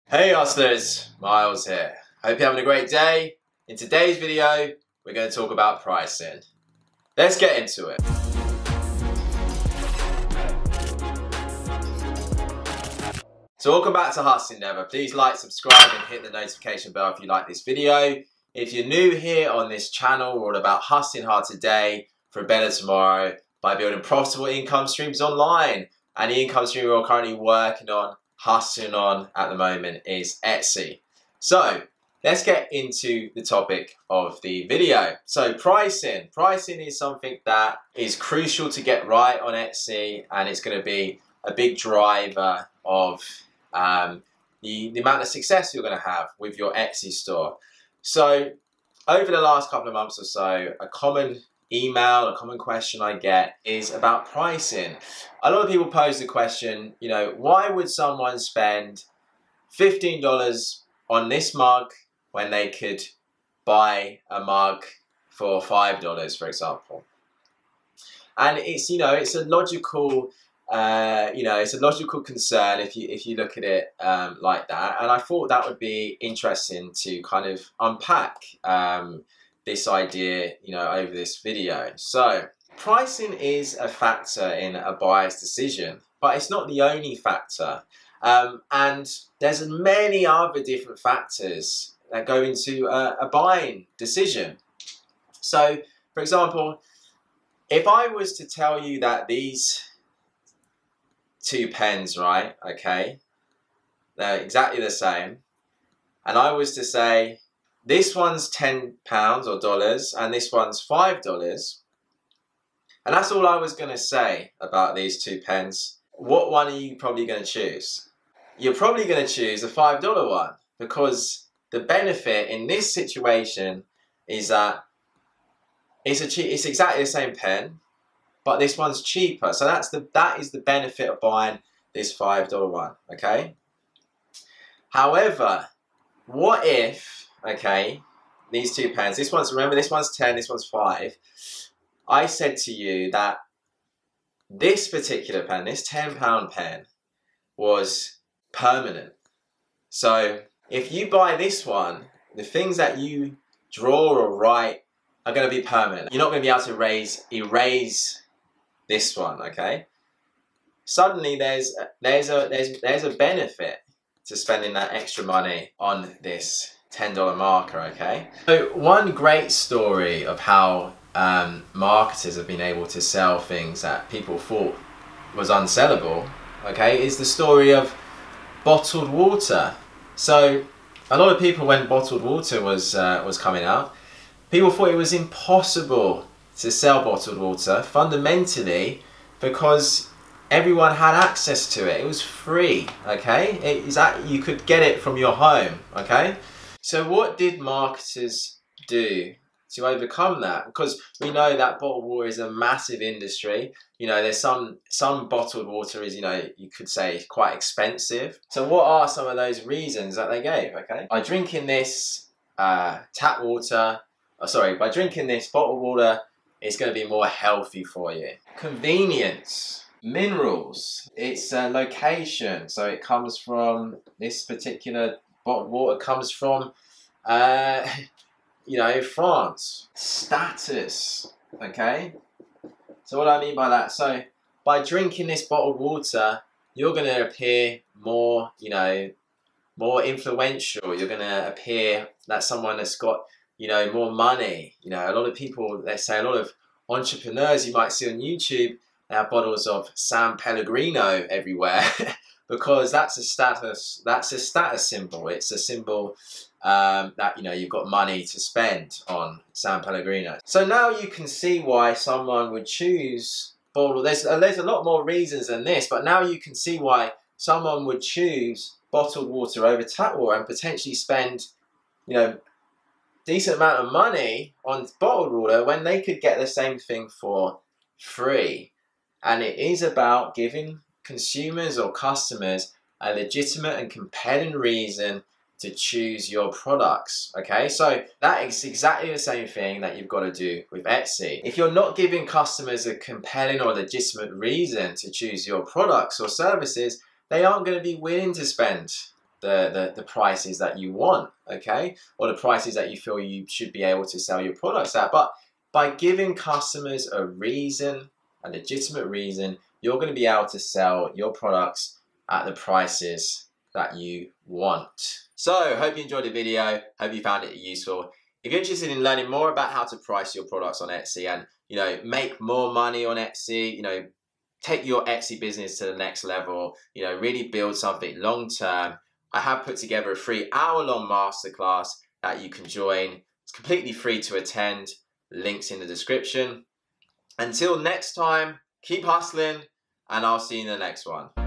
Hey hustlers, Miles here. Hope you're having a great day. In today's video, we're going to talk about pricing. Let's get into it. So welcome back to Hustle Endeavor. Please like, subscribe and hit the notification bell if you like this video. If you're new here on this channel, we're all about hustling hard today for a better tomorrow by building profitable income streams online. And the income stream we're currently working on, hustling on at the moment is Etsy. So let's get into the topic of the video. So pricing. Pricing is something that is crucial to get right on Etsy, and it's going to be a big driver of the amount of success you're going to have with your Etsy store. So over the last couple of months or so, a common email, a common question I get is about pricing. A lot of people pose the question, you know, why would someone spend $15 on this mug when they could buy a mug for $5, for example? And it's, you know, it's a logical it's a logical concern if you look at it like that. And I thought that would be interesting to kind of unpack this idea, you know, over this video. So pricing is a factor in a buyer's decision, but it's not the only factor. And there's many other different factors that go into a buying decision. So, for example, if I was to tell you that these two pens, right, okay, they're exactly the same, and I was to say this one's £10 or dollars and this one's $5, and that's all I was going to say about these two pens, what one are you probably going to choose? You're probably going to choose the $5 one, because the benefit in this situation is that it's exactly the same pen, but this one's cheaper. So that is the benefit of buying this $5 one, okay? However, what if, okay, these two pens, remember this one's 10, this one's 5. I said to you that this particular pen, this £10 pen, was permanent. So if you buy this one, the things that you draw or write are going to be permanent. You're not going to be able to erase this one, okay? Suddenly there's a benefit to spending that extra money on this $10 marker, okay? So one great story of how marketers have been able to sell things that people thought was unsellable, okay, is the story of bottled water. So a lot of people, when bottled water was coming out, people thought it was impossible to sell bottled water, fundamentally because everyone had access to it. It was free, okay? You could get it from your home, okay? So what did marketers do to overcome that? Because we know that bottled water is a massive industry. You know, there's some bottled water is, you know, you could say quite expensive. So what are some of those reasons that they gave, okay? By drinking this by drinking this bottled water, it's going to be more healthy for you. Convenience. Minerals. It's location. So it comes from, this particular bottled water comes from, you know, France. Status. Okay? So what do I mean by that? So by drinking this bottled water, you're going to appear more, you know, more influential. You're going to appear that someone that's got, you know, more money. You know, a lot of people, let's say a lot of entrepreneurs you might see on YouTube, they have bottles of San Pellegrino everywhere because that's a status symbol. It's a symbol that, you know, you've got money to spend on San Pellegrino. So now you can see why someone would choose bottled. There's a lot more reasons than this, but now you can see why someone would choose bottled water over tap water and potentially spend, you know, decent amount of money on bottled water when they could get the same thing for free. And it is about giving consumers or customers a legitimate and compelling reason to choose your products, okay? So that is exactly the same thing that you've got to do with Etsy. If you're not giving customers a compelling or legitimate reason to choose your products or services, they aren't going to be willing to spend the prices that you want, okay? Or the prices that you feel you should be able to sell your products at. But by giving customers a reason, a legitimate reason, you're going to be able to sell your products at the prices that you want. So, hope you enjoyed the video. Hope you found it useful. If you're interested in learning more about how to price your products on Etsy and, make more money on Etsy, take your Etsy business to the next level, really build something long term, I have put together a free hour-long masterclass that you can join. It's completely free to attend. Links in the description. Until next time, keep hustling, and I'll see you in the next one.